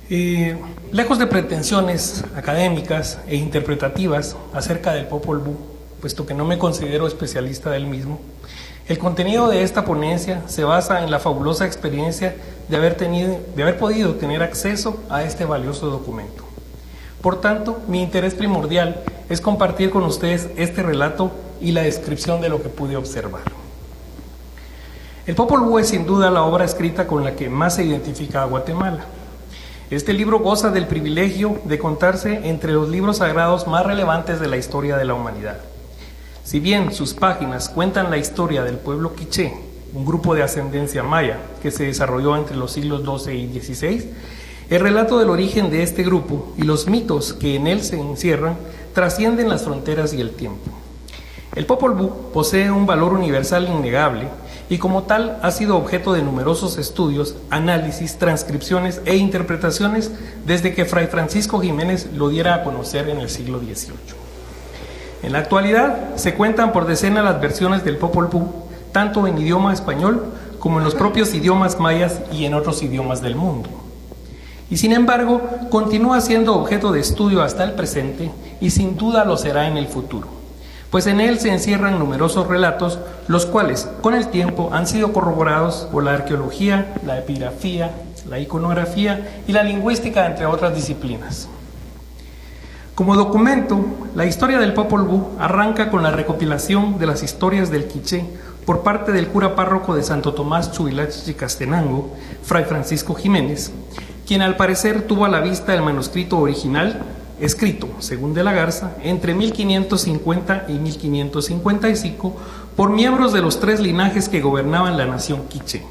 Lejos de pretensiones académicas e interpretativas acerca del Popol Vuh, puesto que no me considero especialista del mismo, el contenido de esta ponencia se basa en la fabulosa experiencia de haber podido tener acceso a este valioso documento. Por tanto, mi interés primordial es compartir con ustedes este relato y la descripción de lo que pude observar. El Popol Vuh es sin duda la obra escrita con la que más se identifica a Guatemala. Este libro goza del privilegio de contarse entre los libros sagrados más relevantes de la historia de la humanidad. Si bien sus páginas cuentan la historia del pueblo quiché, un grupo de ascendencia maya que se desarrolló entre los siglos XII y XVI, el relato del origen de este grupo y los mitos que en él se encierran trascienden las fronteras y el tiempo. El Popol Vuh posee un valor universal innegable y como tal ha sido objeto de numerosos estudios, análisis, transcripciones e interpretaciones desde que Fray Francisco Jiménez lo diera a conocer en el siglo XVIII. En la actualidad se cuentan por decenas las versiones del Popol Vuh, tanto en idioma español como en los propios idiomas mayas y en otros idiomas del mundo. Y sin embargo, continúa siendo objeto de estudio hasta el presente y sin duda lo será en el futuro, pues en él se encierran numerosos relatos, los cuales con el tiempo han sido corroborados por la arqueología, la epigrafía, la iconografía y la lingüística, entre otras disciplinas. Como documento, la historia del Popol Vuh arranca con la recopilación de las historias del quiché por parte del cura párroco de Santo Tomás Chuvilachichicastenango, Fray Francisco Jiménez, quien al parecer tuvo a la vista el manuscrito original, escrito, según de la Garza, entre 1550 y 1555 por miembros de los tres linajes que gobernaban la nación quiché.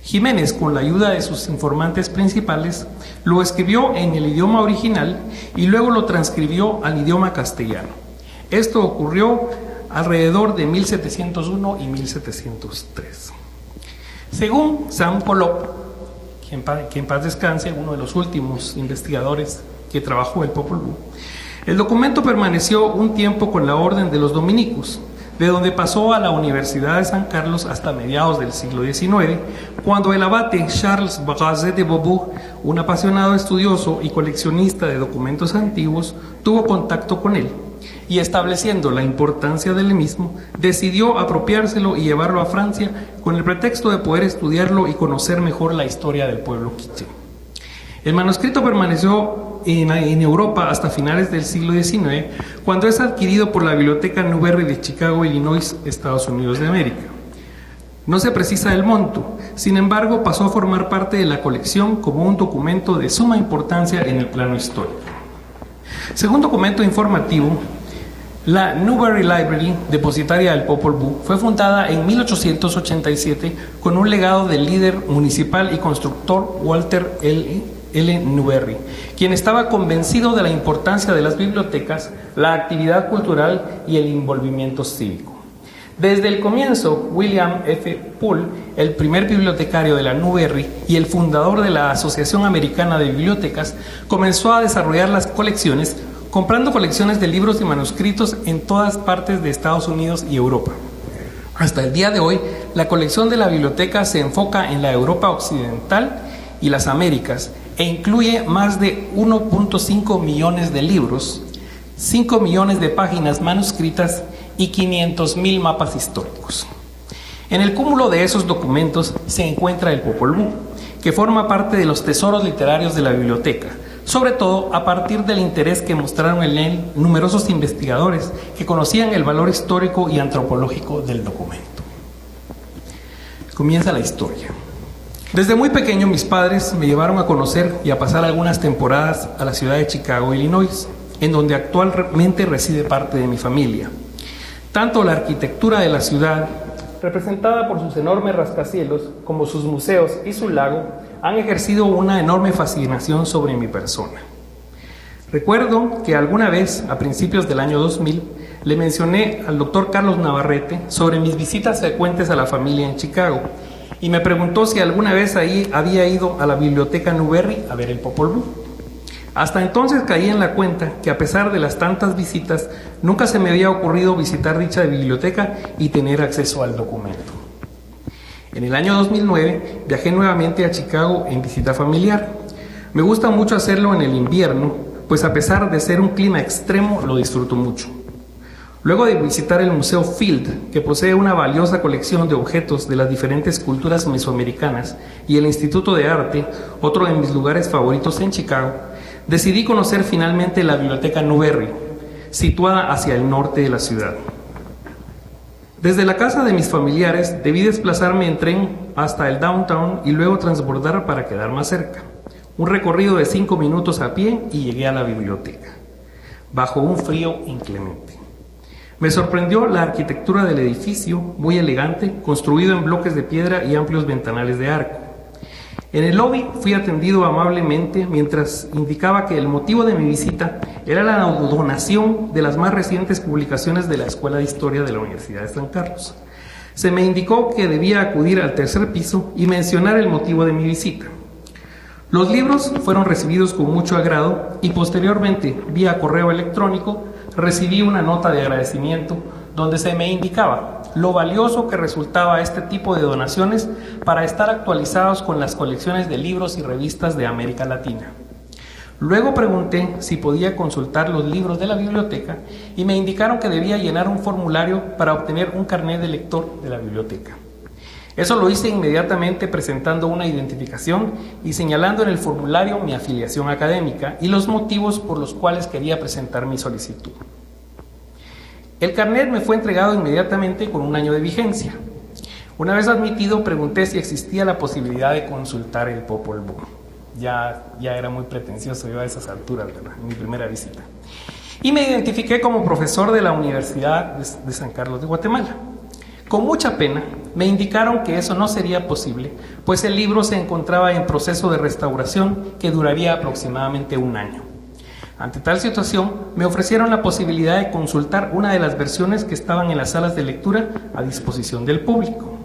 Jiménez, con la ayuda de sus informantes principales, lo escribió en el idioma original y luego lo transcribió al idioma castellano. Esto ocurrió alrededor de 1701 y 1703. Según Sam Polop, que en paz descanse, uno de los últimos investigadores que trabajó el Popol Vuh, el documento permaneció un tiempo con la orden de los dominicos, de donde pasó a la Universidad de San Carlos hasta mediados del siglo XIX, cuando el abate Charles Brazet de Beaubourg, un apasionado estudioso y coleccionista de documentos antiguos, tuvo contacto con él y, estableciendo la importancia del mismo, decidió apropiárselo y llevarlo a Francia con el pretexto de poder estudiarlo y conocer mejor la historia del pueblo quiché. El manuscrito permaneció en Europa hasta finales del siglo XIX, cuando es adquirido por la Biblioteca Newberry de Chicago, Illinois, Estados Unidos de América. No se precisa el monto, sin embargo pasó a formar parte de la colección como un documento de suma importancia en el plano histórico. Según documento informativo, la Newberry Library, depositaria del Popol Vuh, fue fundada en 1887 con un legado del líder municipal y constructor Walter L. Newberry, quien estaba convencido de la importancia de las bibliotecas, la actividad cultural y el envolvimiento cívico. Desde el comienzo, William F. Poole, el primer bibliotecario de la Newberry y el fundador de la Asociación Americana de Bibliotecas, comenzó a desarrollar las colecciones, comprando colecciones de libros y manuscritos en todas partes de Estados Unidos y Europa. Hasta el día de hoy, la colección de la biblioteca se enfoca en la Europa occidental y las Américas e incluye más de 1.5 millones de libros, 5 millones de páginas manuscritas y 500,000 mapas históricos. En el cúmulo de esos documentos se encuentra el Popol Vuh, que forma parte de los tesoros literarios de la biblioteca, sobre todo a partir del interés que mostraron en él numerosos investigadores que conocían el valor histórico y antropológico del documento. Comienza la historia. Desde muy pequeño mis padres me llevaron a conocer y a pasar algunas temporadas a la ciudad de Chicago, Illinois, en donde actualmente reside parte de mi familia. Tanto la arquitectura de la ciudad, representada por sus enormes rascacielos, como sus museos y su lago, han ejercido una enorme fascinación sobre mi persona. Recuerdo que alguna vez, a principios del año 2000, le mencioné al doctor Carlos Navarrete sobre mis visitas frecuentes a la familia en Chicago, y me preguntó si alguna vez ahí había ido a la biblioteca Newberry a ver el Popol Vuh. Hasta entonces caí en la cuenta que, a pesar de las tantas visitas, nunca se me había ocurrido visitar dicha biblioteca y tener acceso al documento. En el año 2009 viajé nuevamente a Chicago en visita familiar. Me gusta mucho hacerlo en el invierno, pues a pesar de ser un clima extremo, lo disfruto mucho. Luego de visitar el Museo Field, que posee una valiosa colección de objetos de las diferentes culturas mesoamericanas, y el Instituto de Arte, otro de mis lugares favoritos en Chicago, decidí conocer finalmente la Biblioteca Newberry, situada hacia el norte de la ciudad. Desde la casa de mis familiares debí desplazarme en tren hasta el downtown y luego transbordar para quedar más cerca. Un recorrido de 5 minutos a pie y llegué a la biblioteca, bajo un frío inclemente. Me sorprendió la arquitectura del edificio, muy elegante, construido en bloques de piedra y amplios ventanales de arco. En el lobby fui atendido amablemente mientras indicaba que el motivo de mi visita era la donación de las más recientes publicaciones de la Escuela de Historia de la Universidad de San Carlos. Se me indicó que debía acudir al tercer piso y mencionar el motivo de mi visita. Los libros fueron recibidos con mucho agrado y posteriormente, vía correo electrónico, recibí una nota de agradecimiento donde se me indicaba lo valioso que resultaba este tipo de donaciones para estar actualizados con las colecciones de libros y revistas de América Latina. Luego pregunté si podía consultar los libros de la biblioteca y me indicaron que debía llenar un formulario para obtener un carnet de lector de la biblioteca. Eso lo hice inmediatamente presentando una identificación y señalando en el formulario mi afiliación académica y los motivos por los cuales quería presentar mi solicitud. El carnet me fue entregado inmediatamente con 1 año de vigencia. Una vez admitido, pregunté si existía la posibilidad de consultar el Popol Vuh. Ya era muy pretencioso yo a esas alturas, ¿verdad? En mi primera visita. Y me identifiqué como profesor de la Universidad de San Carlos de Guatemala. Con mucha pena, me indicaron que eso no sería posible, pues el libro se encontraba en proceso de restauración que duraría aproximadamente 1 año. Ante tal situación, me ofrecieron la posibilidad de consultar una de las versiones que estaban en las salas de lectura a disposición del público.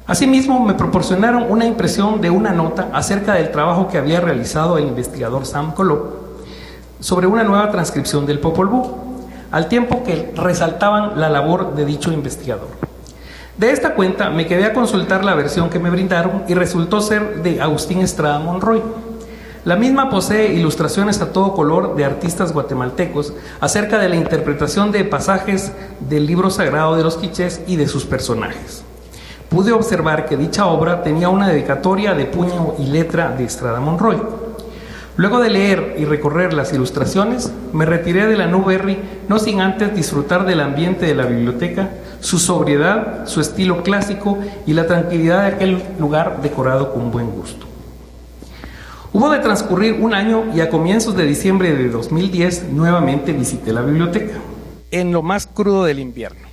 Asimismo, me proporcionaron una impresión de una nota acerca del trabajo que había realizado el investigador Sam Kolob sobre una nueva transcripción del Popol Vuh, al tiempo que resaltaban la labor de dicho investigador. De esta cuenta me quedé a consultar la versión que me brindaron y resultó ser de Agustín Estrada Monroy. La misma posee ilustraciones a todo color de artistas guatemaltecos acerca de la interpretación de pasajes del libro sagrado de los quichés y de sus personajes. Pude observar que dicha obra tenía una dedicatoria de puño y letra de Estrada Monroy. Luego de leer y recorrer las ilustraciones, me retiré de la Newberry, no sin antes disfrutar del ambiente de la biblioteca, su sobriedad, su estilo clásico y la tranquilidad de aquel lugar decorado con buen gusto. Hubo de transcurrir 1 año y a comienzos de diciembre de 2010 nuevamente visité la biblioteca, en lo más crudo del invierno.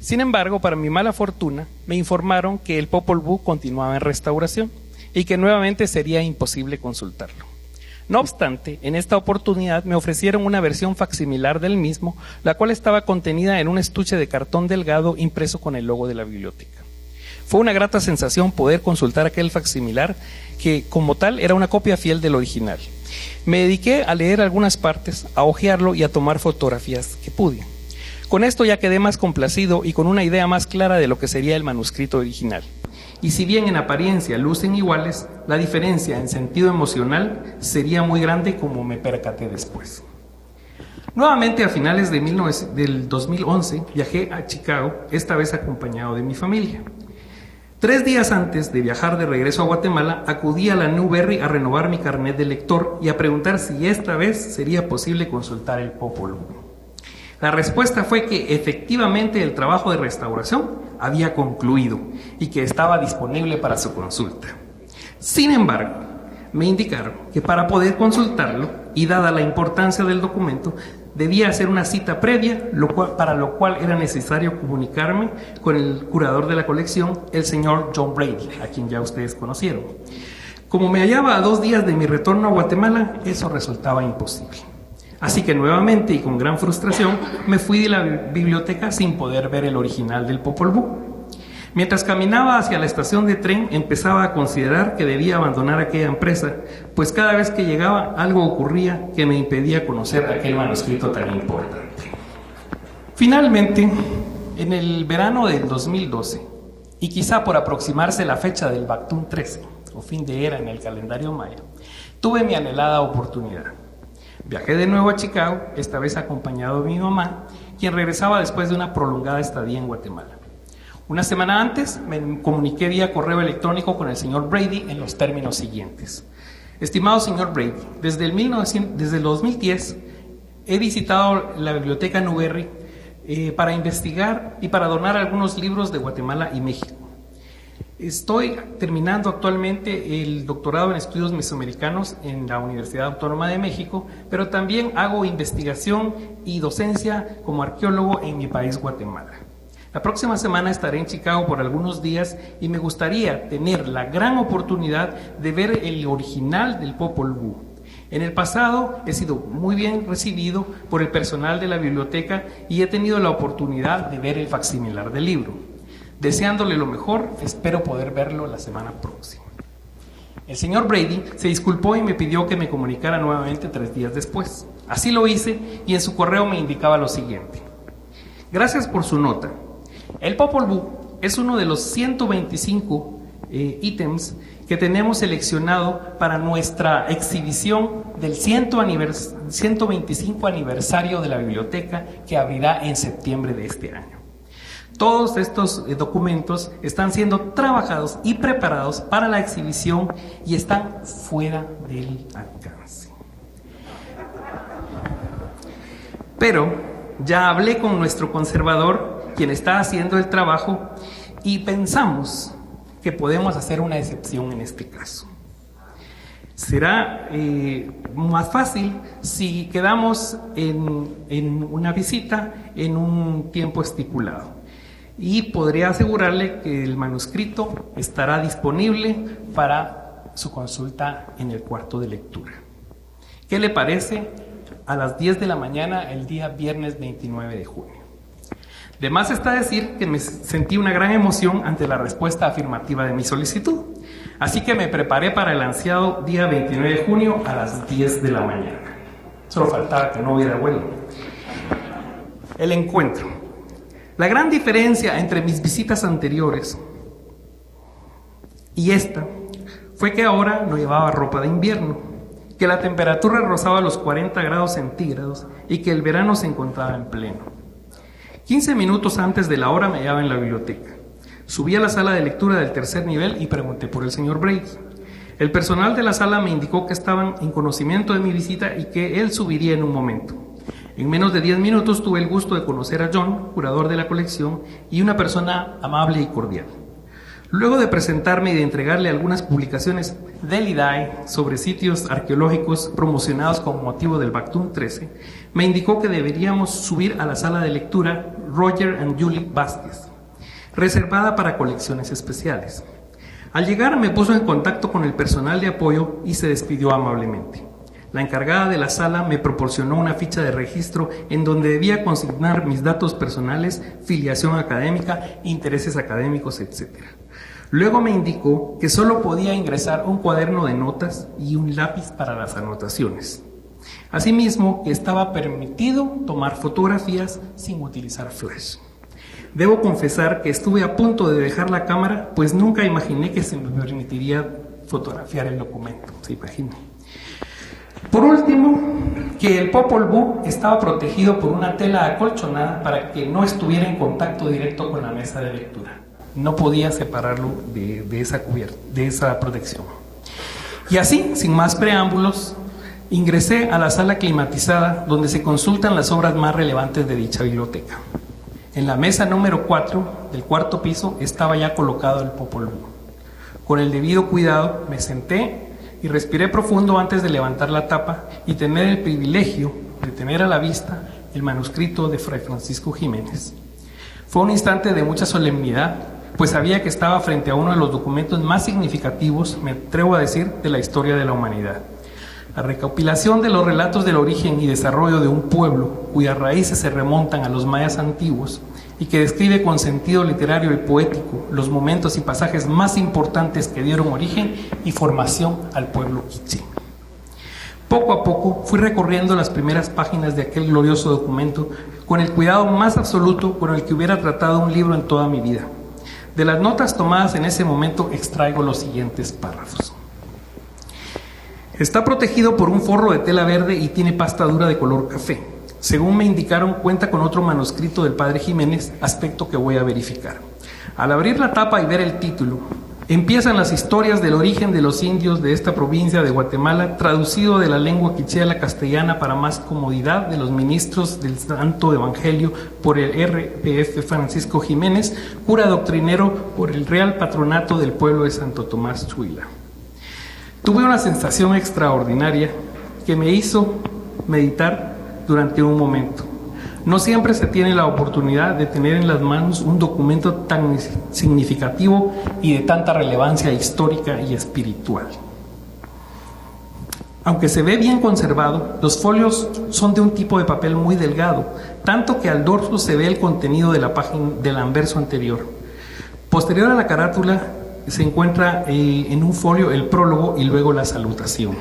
Sin embargo, para mi mala fortuna, me informaron que el Popol Vuh continuaba en restauración y que nuevamente sería imposible consultarlo. No obstante, en esta oportunidad me ofrecieron una versión facsimilar del mismo, la cual estaba contenida en un estuche de cartón delgado impreso con el logo de la biblioteca. Fue una grata sensación poder consultar aquel facsimilar que, como tal, era una copia fiel del original. Me dediqué a leer algunas partes, a hojearlo y a tomar fotografías que pude. Con esto ya quedé más complacido y con una idea más clara de lo que sería el manuscrito original. Y si bien en apariencia lucen iguales, la diferencia en sentido emocional sería muy grande, como me percaté después. Nuevamente a finales del 2011 viajé a Chicago, esta vez acompañado de mi familia. 3 días antes de viajar de regreso a Guatemala, acudí a la Newberry a renovar mi carnet de lector y a preguntar si esta vez sería posible consultar el Popol Vuh. La respuesta fue que efectivamente el trabajo de restauración había concluido y que estaba disponible para su consulta. Sin embargo, me indicaron que para poder consultarlo, y dada la importancia del documento, debía hacer una cita previa, para lo cual era necesario comunicarme con el curador de la colección, el señor John Brady, a quien ya ustedes conocieron. Como me hallaba a 2 días de mi retorno a Guatemala, eso resultaba imposible. Así que nuevamente y con gran frustración me fui de la biblioteca sin poder ver el original del Popol Vuh. Mientras caminaba hacia la estación de tren, empezaba a considerar que debía abandonar aquella empresa, pues cada vez que llegaba algo ocurría que me impedía conocer aquel manuscrito tan importante. Finalmente, en el verano del 2012, y quizá por aproximarse la fecha del Bactún 13, o fin de era en el calendario maya, Tuve mi anhelada oportunidad. Viajé de nuevo a Chicago, esta vez acompañado de mi mamá, quien regresaba después de una prolongada estadía en Guatemala. Una semana antes me comuniqué vía correo electrónico con el señor Brady en los términos siguientes. Estimado señor Brady, desde el 2010 he visitado la biblioteca Newberry para investigar y para donar algunos libros de Guatemala y México. Estoy terminando actualmente el doctorado en estudios mesoamericanos en la Universidad Autónoma de México, pero también hago investigación y docencia como arqueólogo en mi país, Guatemala. La próxima semana estaré en Chicago por algunos días y me gustaría tener la gran oportunidad de ver el original del Popol Vuh. En el pasado he sido muy bien recibido por el personal de la biblioteca y he tenido la oportunidad de ver el facsimilar del libro. Deseándole lo mejor, espero poder verlo la semana próxima. El señor Brady se disculpó y me pidió que me comunicara nuevamente 3 días después. Así lo hice y en su correo me indicaba lo siguiente. Gracias por su nota. El Popol Vuh es uno de los 125 ítems que tenemos seleccionado para nuestra exhibición del 125 aniversario de la biblioteca que abrirá en septiembre de este año. Todos estos documentos están siendo trabajados y preparados para la exhibición y están fuera del alcance. Pero ya hablé con nuestro conservador, quien está haciendo el trabajo, y pensamos que podemos hacer una excepción en este caso. Será más fácil si quedamos en una visita en un tiempo estipulado. Y podría asegurarle que el manuscrito estará disponible para su consulta en el cuarto de lectura. ¿Qué le parece? A las 10 de la mañana el día viernes 29 de junio. De más está decir que me sentí una gran emoción ante la respuesta afirmativa de mi solicitud. Así que me preparé para el ansiado día 29 de junio a las 10 de la mañana. Solo faltaba que no hubiera vuelo. El encuentro. La gran diferencia entre mis visitas anteriores y esta fue que ahora no llevaba ropa de invierno, que la temperatura rozaba los 40 grados centígrados y que el verano se encontraba en pleno. 15 minutos antes de la hora me hallaba en la biblioteca. Subí a la sala de lectura del tercer nivel y pregunté por el señor Brady. El personal de la sala me indicó que estaban en conocimiento de mi visita y que él subiría en un momento. En menos de 10 minutos tuve el gusto de conocer a John, curador de la colección, y una persona amable y cordial. Luego de presentarme y de entregarle algunas publicaciones del IDAE sobre sitios arqueológicos promocionados con motivo del Bactum 13, me indicó que deberíamos subir a la sala de lectura Roger and Julie Vázquez, reservada para colecciones especiales. Al llegar me puso en contacto con el personal de apoyo y se despidió amablemente. La encargada de la sala me proporcionó una ficha de registro en donde debía consignar mis datos personales, filiación académica, intereses académicos, etc. Luego me indicó que solo podía ingresar un cuaderno de notas y un lápiz para las anotaciones. Asimismo, que estaba permitido tomar fotografías sin utilizar flash. Debo confesar que estuve a punto de dejar la cámara, pues nunca imaginé que se me permitiría fotografiar el documento, ¿se imagina? Por último, que el Popol Vuh estaba protegido por una tela acolchonada para que no estuviera en contacto directo con la mesa de lectura. No podía separarlo de esa cubierta, de esa protección. Y así, sin más preámbulos, ingresé a la sala climatizada donde se consultan las obras más relevantes de dicha biblioteca. En la mesa número 4 del cuarto piso estaba ya colocado el Popol Vuh. Con el debido cuidado me senté y respiré profundo antes de levantar la tapa y tener el privilegio de tener a la vista el manuscrito de Fray Francisco Jiménez. Fue un instante de mucha solemnidad, pues sabía que estaba frente a uno de los documentos más significativos, me atrevo a decir, de la historia de la humanidad. La recopilación de los relatos del origen y desarrollo de un pueblo cuyas raíces se remontan a los mayas antiguos y que describe con sentido literario y poético los momentos y pasajes más importantes que dieron origen y formación al pueblo quiché. Poco a poco fui recorriendo las primeras páginas de aquel glorioso documento con el cuidado más absoluto con el que hubiera tratado un libro en toda mi vida. De las notas tomadas en ese momento extraigo los siguientes párrafos. Está protegido por un forro de tela verde y tiene pasta dura de color café. Según me indicaron, cuenta con otro manuscrito del padre Jiménez, aspecto que voy a verificar. Al abrir la tapa y ver el título, empiezan las historias del origen de los indios de esta provincia de Guatemala, traducido de la lengua quiché a la castellana para más comodidad de los ministros del Santo Evangelio por el R.P.F. Francisco Jiménez, cura doctrinero por el Real Patronato del pueblo de Santo Tomás Chuila. Tuve una sensación extraordinaria que me hizo meditar durante un momento. No siempre se tiene la oportunidad de tener en las manos un documento tan significativo y de tanta relevancia histórica y espiritual. Aunque se ve bien conservado, los folios son de un tipo de papel muy delgado, tanto que al dorso se ve el contenido de la página del anverso anterior. Posterior a la carátula se encuentra en un folio el prólogo y luego la salutación.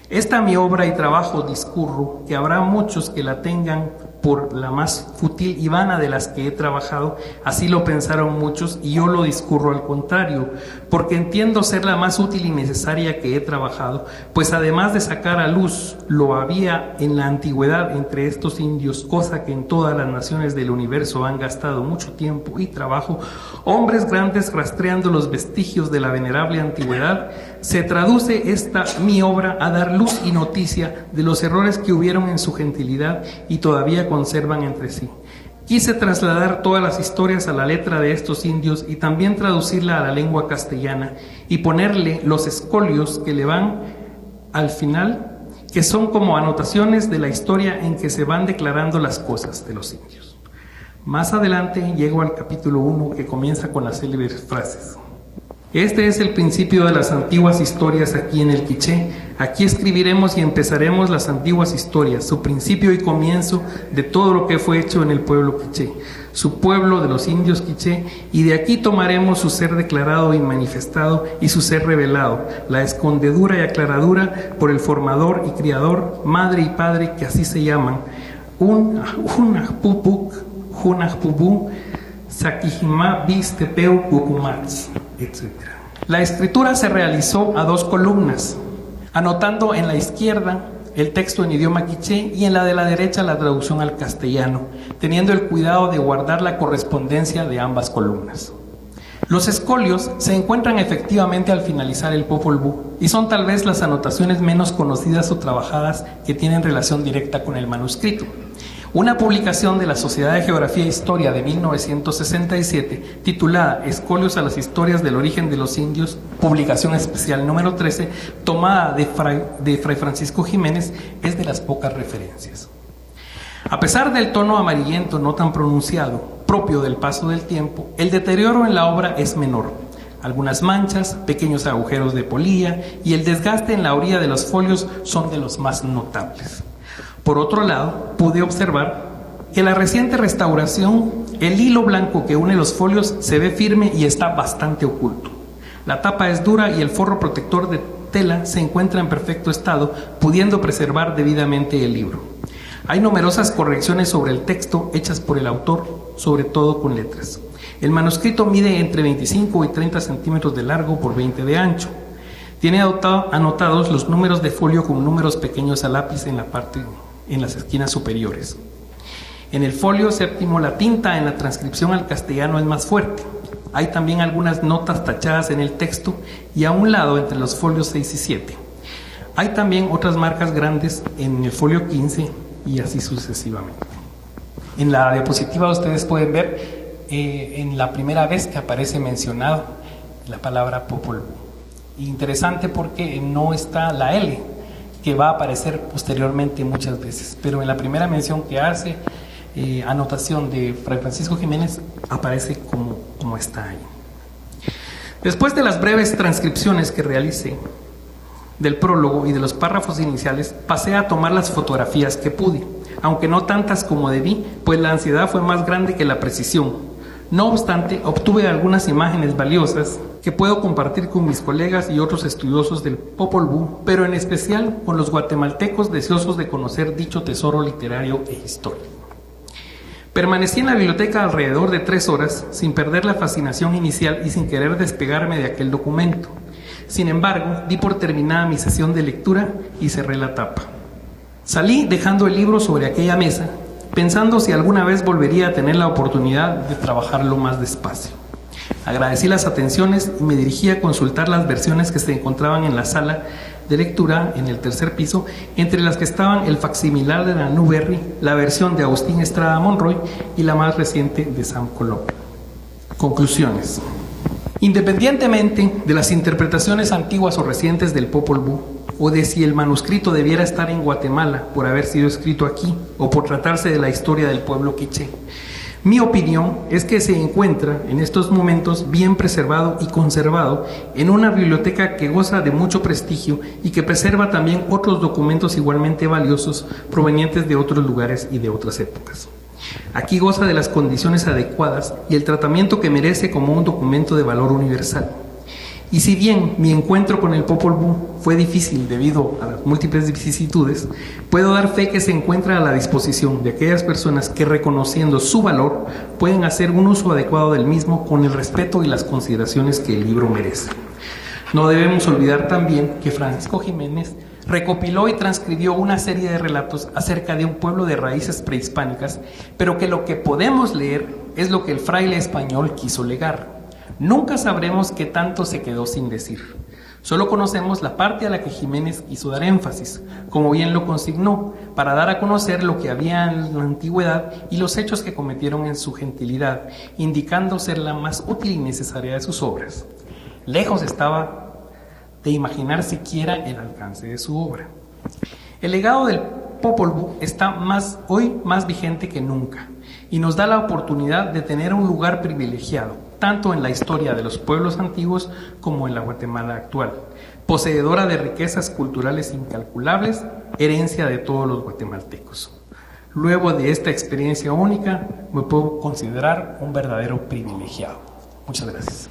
Esta mi obra y trabajo discurro, que habrá muchos que la tengan por la más fútil y vana de las que he trabajado, así lo pensaron muchos, y yo lo discurro al contrario, porque entiendo ser la más útil y necesaria que he trabajado, pues además de sacar a luz lo había en la antigüedad entre estos indios, cosa que en todas las naciones del universo han gastado mucho tiempo y trabajo, hombres grandes rastreando los vestigios de la venerable antigüedad, se traduce esta mi obra a dar luz y noticia de los errores que hubieron en su gentilidad y todavía conservan entre sí. Quise trasladar todas las historias a la letra de estos indios y también traducirla a la lengua castellana y ponerle los escolios que le van al final, que son como anotaciones de la historia en que se van declarando las cosas de los indios. Más adelante llego al capítulo 1, que comienza con las célebres frases. Este es el principio de las antiguas historias aquí en el quiché. Aquí escribiremos y empezaremos las antiguas historias, su principio y comienzo de todo lo que fue hecho en el pueblo quiché, su pueblo de los indios quiché, y de aquí tomaremos su ser declarado y manifestado y su ser revelado, la escondedura y aclaradura por el formador y criador, madre y padre, que así se llaman, Unajpupuk, Junajpubú, Sakijimá, Bistepeu, Cucumats, etc. La escritura se realizó a 2 columnas, anotando en la izquierda el texto en idioma quiché y en la de la derecha la traducción al castellano, teniendo el cuidado de guardar la correspondencia de ambas columnas. Los escolios se encuentran efectivamente al finalizar el Popol Vuh y son tal vez las anotaciones menos conocidas o trabajadas que tienen relación directa con el manuscrito. Una publicación de la Sociedad de Geografía e Historia de 1967, titulada Escolios a las historias del origen de los indios, publicación especial número 13, tomada de Fray Francisco Jiménez, es de las pocas referencias. A pesar del tono amarillento no tan pronunciado, propio del paso del tiempo, el deterioro en la obra es menor. Algunas manchas, pequeños agujeros de polilla y el desgaste en la orilla de los folios son de los más notables. Por otro lado, pude observar que la reciente restauración, el hilo blanco que une los folios se ve firme y está bastante oculto. La tapa es dura y el forro protector de tela se encuentra en perfecto estado, pudiendo preservar debidamente el libro. Hay numerosas correcciones sobre el texto hechas por el autor, sobre todo con letras. El manuscrito mide entre 25 y 30 centímetros de largo por 20 de ancho. Tiene anotados los números de folio con números pequeños a lápiz en las esquinas superiores. En el folio séptimo, la tinta en la transcripción al castellano es más fuerte. Hay también algunas notas tachadas en el texto y a un lado entre los folios 6 y 7. Hay también otras marcas grandes en el folio 15 y así sucesivamente. En la diapositiva ustedes pueden ver en la primera vez que aparece mencionado la palabra Popol Vuh. Interesante porque no está la L, que va a aparecer posteriormente muchas veces, pero en la primera mención que hace, anotación de Fray Francisco Jiménez, aparece como está ahí. Después de las breves transcripciones que realicé del prólogo y de los párrafos iniciales, pasé a tomar las fotografías que pude, aunque no tantas como debí, pues la ansiedad fue más grande que la precisión. No obstante, obtuve algunas imágenes valiosas que puedo compartir con mis colegas y otros estudiosos del Popol Vuh, pero en especial con los guatemaltecos deseosos de conocer dicho tesoro literario e histórico. Permanecí en la biblioteca alrededor de 3 horas, sin perder la fascinación inicial y sin querer despegarme de aquel documento. Sin embargo, di por terminada mi sesión de lectura y cerré la tapa. Salí dejando el libro sobre aquella mesa, pensando si alguna vez volvería a tener la oportunidad de trabajarlo más despacio. Agradecí las atenciones y me dirigí a consultar las versiones que se encontraban en la sala de lectura en el tercer piso, entre las que estaban el facsimilar de la Newbery, la versión de Agustín Estrada Monroy y la más reciente de Sam Colom. Conclusiones. Independientemente de las interpretaciones antiguas o recientes del Popol Vuh, o de si el manuscrito debiera estar en Guatemala por haber sido escrito aquí o por tratarse de la historia del pueblo quiché, mi opinión es que se encuentra en estos momentos bien preservado y conservado en una biblioteca que goza de mucho prestigio y que preserva también otros documentos igualmente valiosos provenientes de otros lugares y de otras épocas. Aquí goza de las condiciones adecuadas y el tratamiento que merece como un documento de valor universal. Y si bien mi encuentro con el Popol Vuh fue difícil debido a las múltiples vicisitudes, puedo dar fe que se encuentra a la disposición de aquellas personas que, reconociendo su valor, pueden hacer un uso adecuado del mismo con el respeto y las consideraciones que el libro merece. No debemos olvidar también que Francisco Jiménez recopiló y transcribió una serie de relatos acerca de un pueblo de raíces prehispánicas, pero que lo que podemos leer es lo que el fraile español quiso legar. Nunca sabremos qué tanto se quedó sin decir. Solo conocemos la parte a la que Jiménez quiso dar énfasis, como bien lo consignó, para dar a conocer lo que había en la antigüedad y los hechos que cometieron en su gentilidad, indicando ser la más útil y necesaria de sus obras. Lejos estaba de imaginar siquiera el alcance de su obra. El legado del Popol Vuh está hoy más vigente que nunca y nos da la oportunidad de tener un lugar privilegiado, tanto en la historia de los pueblos antiguos como en la Guatemala actual, poseedora de riquezas culturales incalculables, herencia de todos los guatemaltecos. Luego de esta experiencia única, me puedo considerar un verdadero privilegiado. Muchas gracias.